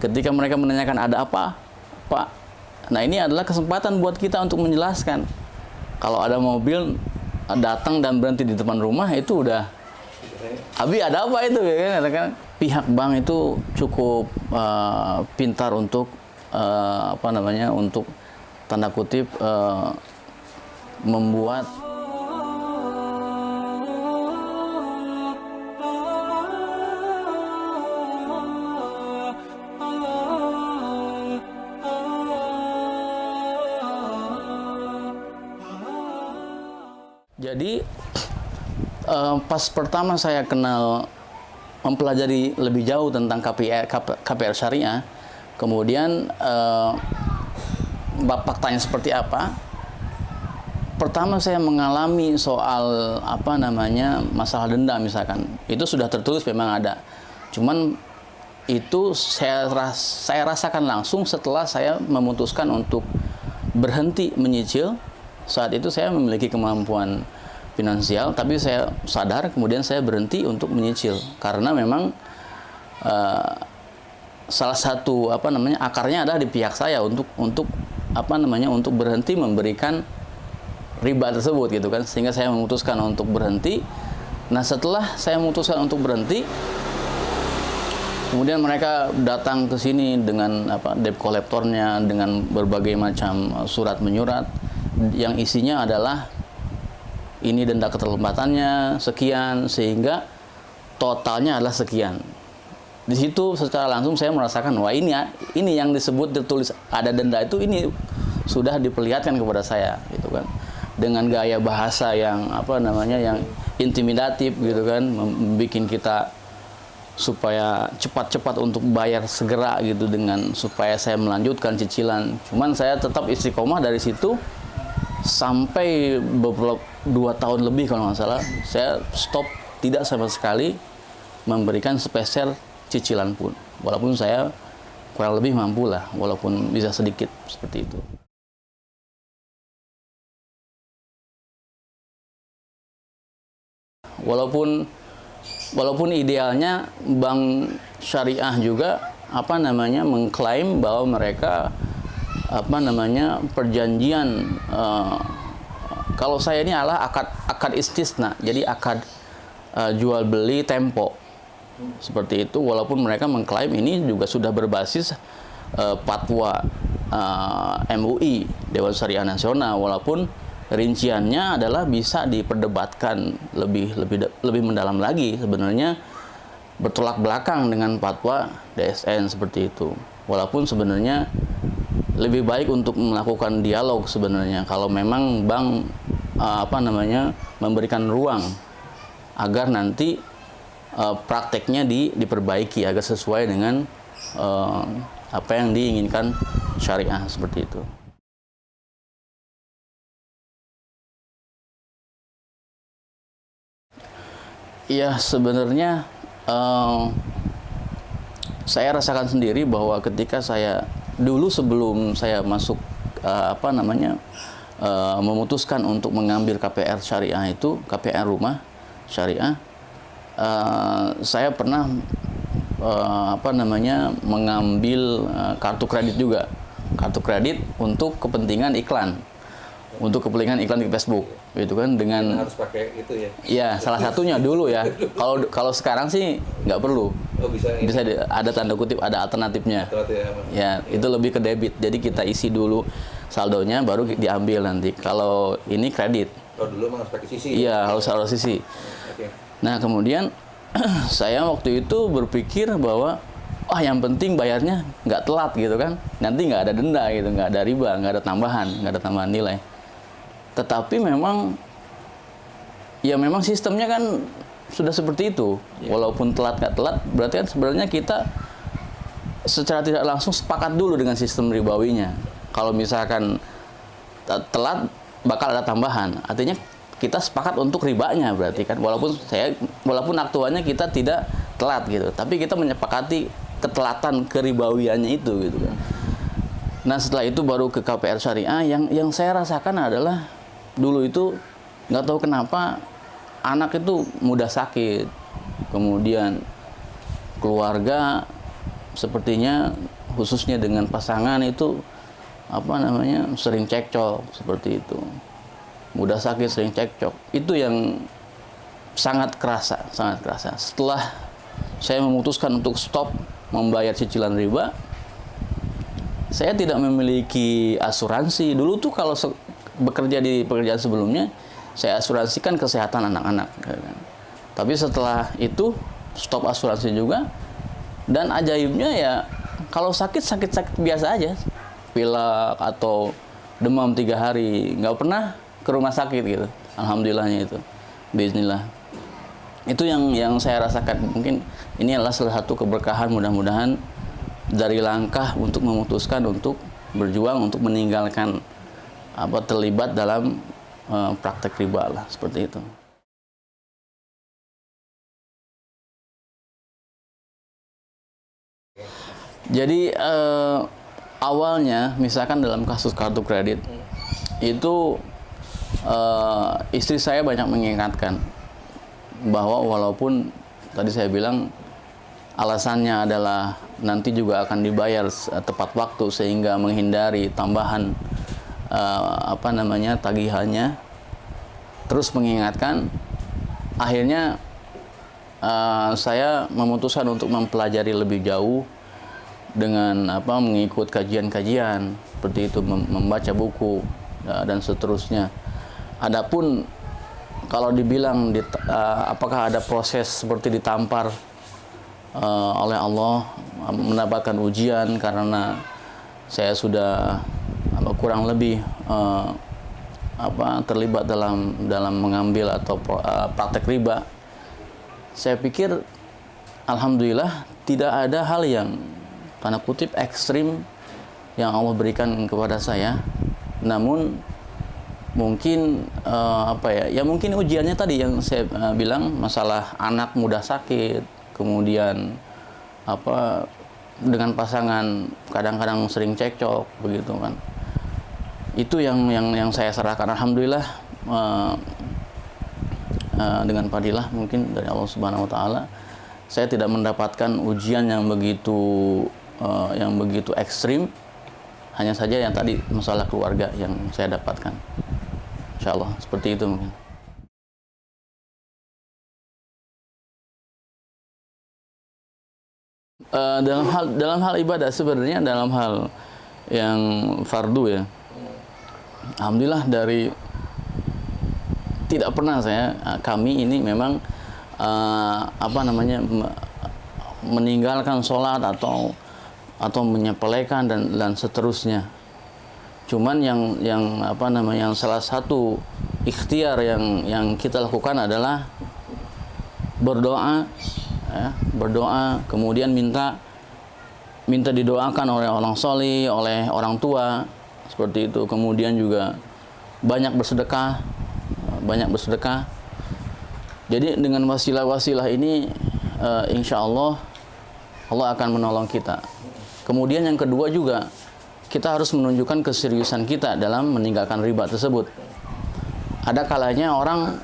Ketika mereka menanyakan ada apa, Pak? Nah ini adalah kesempatan buat kita untuk menjelaskan. Kalau ada mobil datang dan berhenti di depan rumah itu udah, Abi ada apa itu ya kan? Pihak bank itu cukup pintar untuk untuk tanda kutip membuat jadi pas pertama saya kenal mempelajari lebih jauh tentang KPR Syariah, kemudian Bapak tanya seperti apa. Pertama saya mengalami soal masalah denda misalkan. Itu sudah tertulis memang ada. Cuman itu saya rasakan langsung setelah saya memutuskan untuk berhenti menyicil. Saat itu saya memiliki kemampuan finansial, tapi saya sadar kemudian saya berhenti untuk menyicil karena memang salah satu akarnya adalah di pihak saya untuk berhenti memberikan riba tersebut gitu kan, sehingga saya memutuskan untuk berhenti. Nah setelah saya memutuskan untuk berhenti, kemudian mereka datang ke sini dengan debt collectornya, dengan berbagai macam surat menyurat yang isinya adalah ini denda keterlambatannya sekian, sehingga totalnya adalah sekian. Di situ secara langsung saya merasakan wah ini yang disebut tertulis ada denda itu ini sudah diperlihatkan kepada saya gitu kan, dengan gaya bahasa yang yang intimidatif gitu kan, membuat kita supaya cepat-cepat untuk bayar segera gitu, dengan supaya saya melanjutkan cicilan. Cuman saya tetap istiqomah dari situ sampai 2 tahun lebih kalau nggak salah, saya stop, tidak sama sekali memberikan sepeser cicilan pun, walaupun saya kurang lebih mampu lah, walaupun bisa sedikit seperti itu. Walaupun idealnya bank syariah juga mengklaim bahwa mereka perjanjian kalau saya ini adalah akad istisna, jadi akad jual beli tempo seperti itu. Walaupun mereka mengklaim ini juga sudah berbasis fatwa MUI, Dewan Syariah Nasional, walaupun rinciannya adalah bisa diperdebatkan lebih mendalam lagi, sebenarnya bertolak belakang dengan fatwa DSN seperti itu. Walaupun sebenarnya lebih baik untuk melakukan dialog sebenarnya kalau memang bank memberikan ruang agar nanti prakteknya diperbaiki agar sesuai dengan apa yang diinginkan syariah seperti itu. Ya sebenarnya saya rasakan sendiri bahwa ketika saya dulu sebelum saya masuk memutuskan untuk mengambil KPR syariah itu, KPR rumah syariah, saya pernah mengambil kartu kredit juga, kartu kredit untuk kepentingan iklan, di Facebook, gitu kan, dengan harus pakai itu ya. Iya, salah satunya dulu ya. Kalau sekarang sih nggak perlu. Oh, bisa ada tanda kutip, ada alternatifnya. Ya, itu lebih ke debit. Jadi kita isi dulu saldonya, baru diambil nanti. Kalau ini kredit. Oh, dulu emang harus pakai sisi. Iya, harus sisi. Okay. Nah, kemudian saya waktu itu berpikir bahwa yang penting bayarnya nggak telat gitu kan. Nanti nggak ada denda gitu, nggak ada riba, nggak ada tambahan nilai. Tetapi memang sistemnya kan sudah seperti itu. Walaupun telat nggak telat, berarti kan sebenarnya kita secara tidak langsung sepakat dulu dengan sistem ribawinya. Kalau misalkan telat bakal ada tambahan, artinya kita sepakat untuk ribanya berarti kan. Walaupun aktualnya kita tidak telat gitu, tapi kita menyepakati ketelatan keribawiannya itu gitu kan. Nah setelah itu baru ke KPR syariah. Yang saya rasakan adalah dulu itu nggak tahu kenapa anak itu mudah sakit, kemudian keluarga sepertinya khususnya dengan pasangan itu sering cekcok seperti itu, mudah sakit, sering cekcok. Itu yang sangat kerasa. Setelah saya memutuskan untuk stop membayar cicilan riba, saya tidak memiliki asuransi. Dulu tuh kalau bekerja di pekerjaan sebelumnya, saya asuransikan kesehatan anak-anak. Tapi setelah itu stop asuransi juga, dan ajaibnya ya kalau sakit biasa aja, pilek atau demam 3 hari, nggak pernah ke rumah sakit gitu. Alhamdulillahnya itu, bismillah. Itu yang saya rasakan. Mungkin ini adalah salah satu keberkahan, mudah-mudahan dari langkah untuk memutuskan untuk berjuang untuk meninggalkan terlibat dalam praktek riba lah, seperti itu. Jadi awalnya misalkan dalam kasus kartu kredit itu istri saya banyak mengingatkan bahwa walaupun tadi saya bilang alasannya adalah nanti juga akan dibayar tepat waktu sehingga menghindari tambahan tagihannya, terus mengingatkan, akhirnya saya memutuskan untuk mempelajari lebih jauh dengan mengikut kajian-kajian seperti itu, membaca buku dan seterusnya. Adapun kalau dibilang apakah ada proses seperti ditampar oleh Allah, mendapatkan ujian karena saya sudah kurang lebih terlibat dalam mengambil atau praktek riba, saya pikir alhamdulillah tidak ada hal yang tanda kutip ekstrim yang Allah berikan kepada saya. Namun mungkin mungkin ujiannya tadi yang saya bilang, masalah anak mudah sakit, kemudian dengan pasangan kadang-kadang sering cekcok begitu kan. Itu yang saya serahkan. Alhamdulillah dengan fadilah mungkin dari Allah Subhanahu wa taala, saya tidak mendapatkan ujian yang begitu ekstrim. Hanya saja yang tadi masalah keluarga yang saya dapatkan. Insya Allah seperti itu mungkin. Dalam hal ibadah sebenarnya, dalam hal yang fardu ya, alhamdulillah tidak pernah kami ini memang meninggalkan sholat atau menyepelekan dan seterusnya. Cuman yang salah satu ikhtiar yang kita lakukan adalah berdoa, kemudian minta didoakan oleh orang sholih, oleh orang tua seperti itu. Kemudian juga banyak bersedekah. Jadi dengan wasilah-wasilah ini insya Allah akan menolong kita. Kemudian yang kedua juga, kita harus menunjukkan keseriusan kita dalam meninggalkan riba tersebut. Ada kalanya orang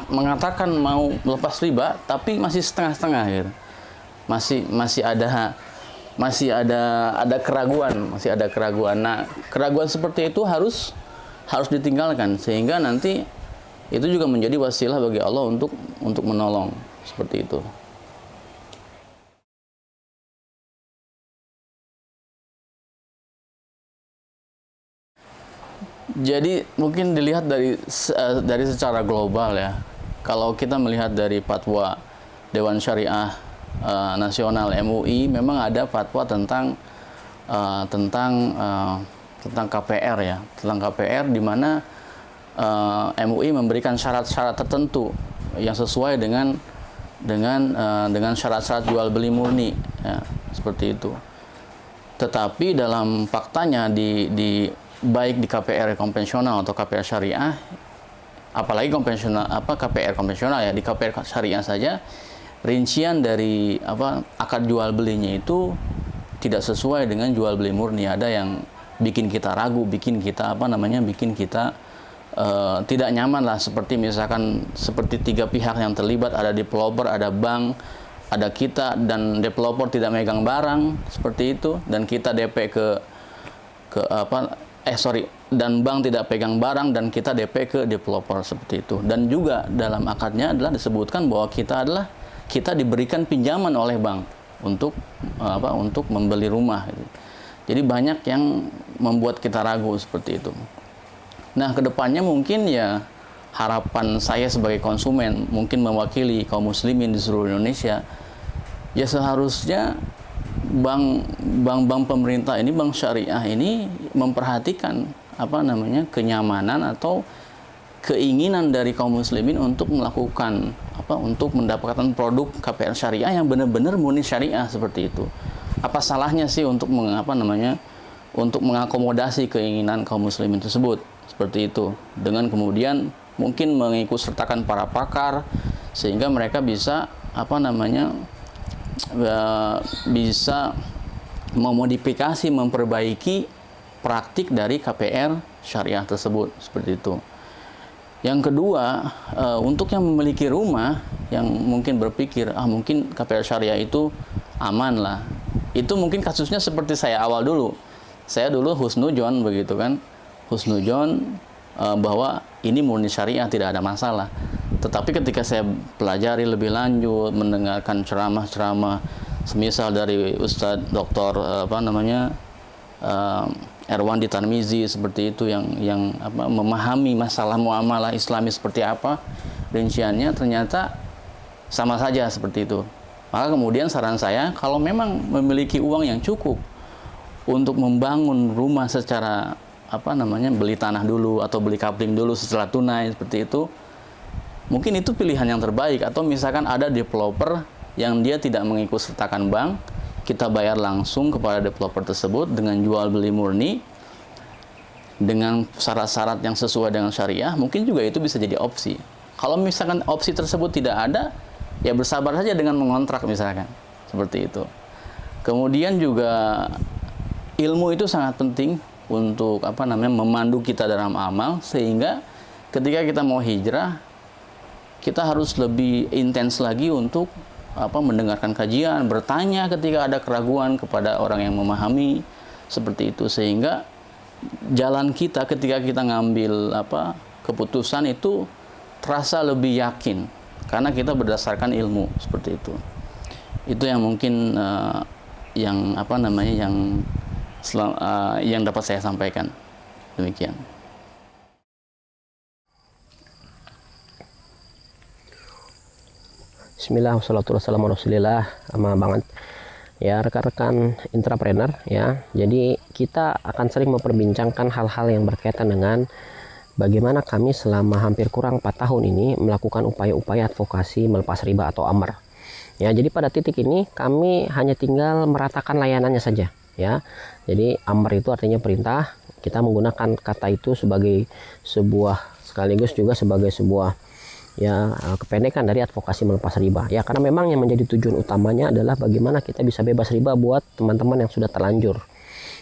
mengatakan mau lepas riba tapi masih setengah-setengah gitu. Masih ada keraguan. Nah, keraguan seperti itu harus ditinggalkan, sehingga nanti itu juga menjadi wasilah bagi Allah untuk menolong seperti itu. Jadi mungkin dilihat dari secara global ya. Kalau kita melihat dari fatwa Dewan Syariah Nasional MUI, memang ada fatwa tentang KPR ya, tentang KPR, di mana MUI memberikan syarat-syarat tertentu yang sesuai dengan syarat-syarat jual beli murni ya, seperti itu. Tetapi dalam faktanya baik di KPR konvensional atau KPR syariah, apalagi KPR konvensional ya, di KPR syariah saja rincian dari akad jual belinya itu tidak sesuai dengan jual beli murni. Ada yang bikin kita ragu, bikin kita tidak nyaman lah, seperti misalkan 3 pihak yang terlibat, ada developer, ada bank, ada kita dan developer tidak megang barang seperti itu, dan kita DP dan bank tidak pegang barang dan kita DP ke developer seperti itu. Dan juga dalam akadnya adalah disebutkan bahwa kita diberikan pinjaman oleh bank untuk membeli rumah gitu. Jadi banyak yang membuat kita ragu seperti itu. Nah, kedepannya mungkin ya harapan saya sebagai konsumen, mungkin mewakili kaum muslimin di seluruh Indonesia, ya seharusnya bank pemerintah ini, bank syariah ini memperhatikan kenyamanan atau keinginan dari kaum muslimin untuk untuk mendapatkan produk KPR syariah yang benar-benar murni syariah seperti itu. Apa salahnya sih untuk mengakomodasi keinginan kaum muslimin tersebut seperti itu, dengan kemudian mungkin mengikut sertakan para pakar sehingga mereka bisa bisa memodifikasi, memperbaiki praktik dari KPR syariah tersebut seperti itu. Yang kedua, untuk yang memiliki rumah yang mungkin berpikir mungkin KPR syariah itu aman lah, itu mungkin kasusnya seperti saya awal dulu. Saya dulu husnudzon begitu kan, husnudzon bahwa ini murni syariah, tidak ada masalah. Tetapi ketika saya pelajari lebih lanjut, mendengarkan ceramah-ceramah semisal dari Ustadz Dr. Erwandi Tarmizi seperti itu, yang memahami masalah muamalah Islami seperti apa rinciannya, ternyata sama saja seperti itu. Maka kemudian saran saya, kalau memang memiliki uang yang cukup untuk membangun rumah secara beli tanah dulu atau beli kapling dulu setelah tunai seperti itu, mungkin itu pilihan yang terbaik. Atau misalkan ada developer yang dia tidak mengikut sertakan bank, kita bayar langsung kepada developer tersebut dengan jual beli murni dengan syarat-syarat yang sesuai dengan syariah, mungkin juga itu bisa jadi opsi. Kalau misalkan opsi tersebut tidak ada, ya bersabar saja dengan mengontrak misalkan seperti itu. Kemudian juga ilmu itu sangat penting untuk memandu kita dalam amal, sehingga ketika kita mau hijrah, kita harus lebih intens lagi untuk mendengarkan kajian, bertanya ketika ada keraguan kepada orang yang memahami seperti itu, sehingga jalan kita ketika kita ngambil keputusan itu terasa lebih yakin karena kita berdasarkan ilmu seperti itu. Itu yang mungkin yang dapat saya sampaikan. Demikian. Bismillah, wassalatu wassalamu ala rasulillah, amma banget. Ya, rekan-rekan intrapreneur ya. Jadi kita akan sering memperbincangkan hal-hal yang berkaitan dengan bagaimana kami selama hampir kurang 4 tahun ini melakukan upaya-upaya advokasi melepas riba atau amr. Ya, jadi pada titik ini kami hanya tinggal meratakan layanannya saja ya. Jadi amr itu artinya perintah. Kita menggunakan kata itu sebagai sebuah, sekaligus juga sebagai sebuah kependekan dari advokasi melepas riba ya, karena memang yang menjadi tujuan utamanya adalah bagaimana kita bisa bebas riba buat teman-teman yang sudah terlanjur.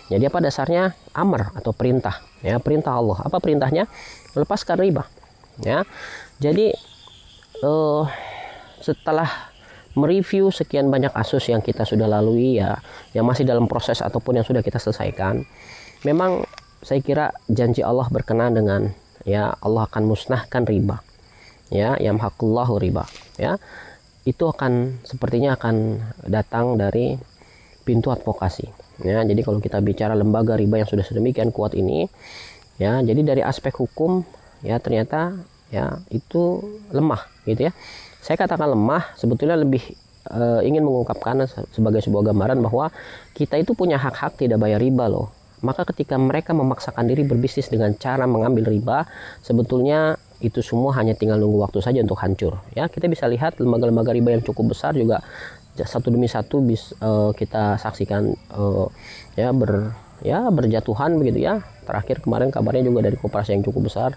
Jadi apa dasarnya? Amr atau perintah ya, perintah Allah. Apa perintahnya? Melepaskan riba ya. Jadi setelah mereview sekian banyak kasus yang kita sudah lalui ya, yang masih dalam proses ataupun yang sudah kita selesaikan, memang saya kira janji Allah berkenaan dengan ya, Allah akan musnahkan riba ya, yamhaqullahu riba ya. Itu sepertinya akan datang dari pintu advokasi ya. Jadi kalau kita bicara lembaga riba yang sudah sedemikian kuat ini ya, jadi dari aspek hukum ya ternyata ya itu lemah gitu ya. Saya katakan lemah, sebetulnya lebih ingin mengungkapkan sebagai sebuah gambaran bahwa kita itu punya hak-hak tidak bayar riba loh. Maka ketika mereka memaksakan diri berbisnis dengan cara mengambil riba, sebetulnya itu semua hanya tinggal nunggu waktu saja untuk hancur ya. Kita bisa lihat lembaga-lembaga riba yang cukup besar juga satu demi satu kita saksikan berjatuhan begitu ya. Terakhir kemarin kabarnya juga dari koperasi yang cukup besar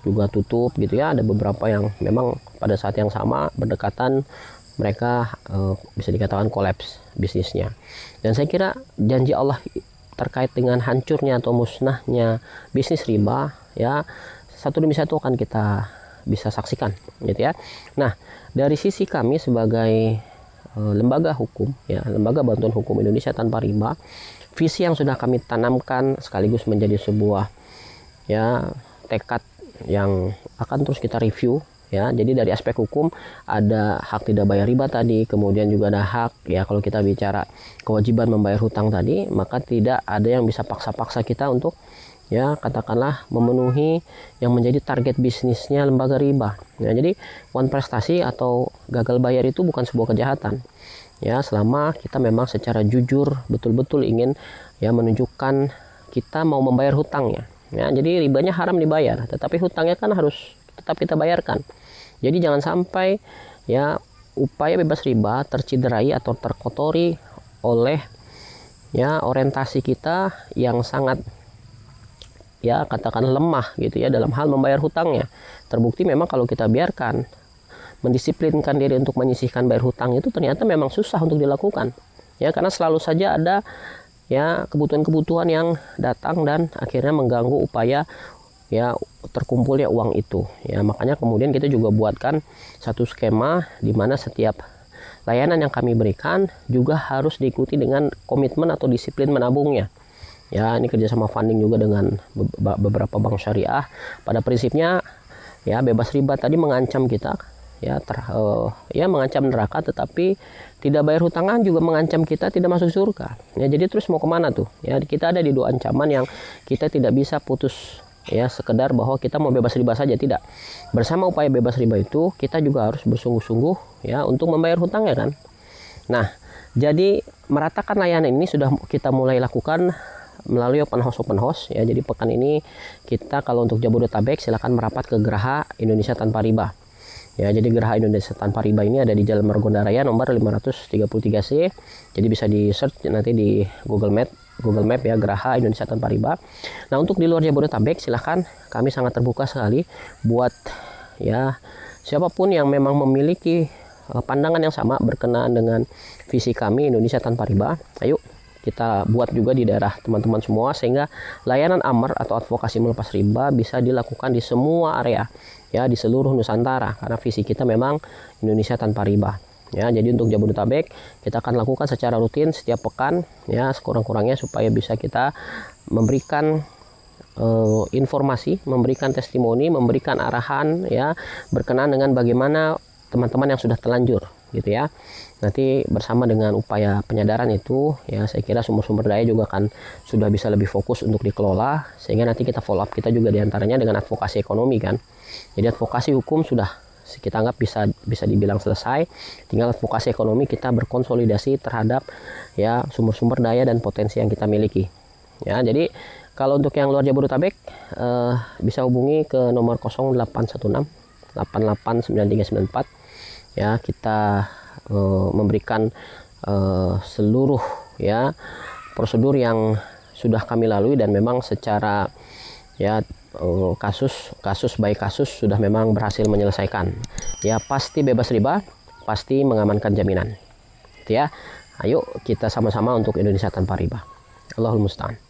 juga tutup gitu ya. Ada beberapa yang memang pada saat yang sama berdekatan mereka bisa dikatakan kolaps bisnisnya. Dan saya kira janji Allah terkait dengan hancurnya atau musnahnya bisnis riba ya, satu demi satu akan kita bisa saksikan gitu ya. Nah, dari sisi kami sebagai lembaga hukum, ya, lembaga bantuan hukum Indonesia tanpa riba, visi yang sudah kami tanamkan sekaligus menjadi sebuah ya tekad yang akan terus kita review. Ya, jadi dari aspek hukum ada hak tidak bayar riba tadi, kemudian juga ada hak ya kalau kita bicara kewajiban membayar hutang tadi, maka tidak ada yang bisa paksa-paksa kita untuk ya katakanlah memenuhi yang menjadi target bisnisnya lembaga riba. Ya, jadi one prestasi atau gagal bayar itu bukan sebuah kejahatan. Ya, selama kita memang secara jujur betul-betul ingin ya menunjukkan kita mau membayar hutangnya. Ya, jadi ribanya haram dibayar, tetapi hutangnya kan harus tetap kita bayarkan. Jadi jangan sampai ya upaya bebas riba terciderai atau terkotori oleh ya orientasi kita yang sangat ya katakan lemah gitu ya dalam hal membayar hutangnya. Terbukti memang kalau kita biarkan mendisiplinkan diri untuk menyisihkan bayar hutang itu ternyata memang susah untuk dilakukan. Ya, karena selalu saja ada ya kebutuhan-kebutuhan yang datang dan akhirnya mengganggu upaya ya terkumpulnya uang itu. Ya, makanya kemudian kita juga buatkan satu skema di mana setiap layanan yang kami berikan juga harus diikuti dengan komitmen atau disiplin menabungnya. Ya, ini kerjasama funding juga dengan beberapa bank syariah. Pada prinsipnya ya bebas riba tadi mengancam kita ya mengancam neraka, tetapi tidak bayar hutangan juga mengancam kita tidak masuk surga. Ya, jadi terus mau kemana tuh? Ya, kita ada di dua ancaman yang kita tidak bisa putus ya sekedar bahwa kita mau bebas riba saja, tidak. Bersama upaya bebas riba itu kita juga harus bersungguh-sungguh ya untuk membayar hutangnya kan. Nah, jadi meratakan layanan ini sudah kita mulai lakukan melalui open house ya. Jadi pekan ini kita kalau untuk Jabodetabek silakan merapat ke Geraha Indonesia Tanpa Riba. Ya, jadi Geraha Indonesia Tanpa Riba ini ada di Jalan Margonda Raya nomor 533C. Jadi bisa di search nanti di Google Map ya, Geraha Indonesia Tanpa Riba. Nah, untuk di luar Jabodetabek silahkan, kami sangat terbuka sekali buat ya siapapun yang memang memiliki pandangan yang sama berkenaan dengan visi kami Indonesia Tanpa Riba. Ayo kita buat juga di daerah teman-teman semua sehingga layanan amar atau advokasi melepas riba bisa dilakukan di semua area ya di seluruh Nusantara, karena visi kita memang Indonesia Tanpa Riba. Ya, jadi untuk Jabodetabek kita akan lakukan secara rutin setiap pekan ya sekurang-kurangnya supaya bisa kita memberikan informasi, memberikan testimoni, memberikan arahan ya berkenaan dengan bagaimana teman-teman yang sudah terlanjur gitu ya. Nanti bersama dengan upaya penyadaran itu ya saya kira sumber-sumber daya juga akan sudah bisa lebih fokus untuk dikelola, sehingga nanti kita follow up kita juga diantaranya dengan advokasi ekonomi kan. Jadi advokasi hukum sudah kita anggap bisa dibilang selesai, tinggal advokasi ekonomi kita berkonsolidasi terhadap ya sumber-sumber daya dan potensi yang kita miliki. Ya, jadi kalau untuk yang luar Jabodetabek bisa hubungi ke nomor 0816 889394 ya, kita memberikan seluruh ya prosedur yang sudah kami lalui dan memang secara ya kasus by kasus sudah memang berhasil menyelesaikan. Ya, pasti bebas riba, pasti mengamankan jaminan. Ya, ayo kita sama-sama untuk Indonesia Tanpa Riba. Allahul musta'an.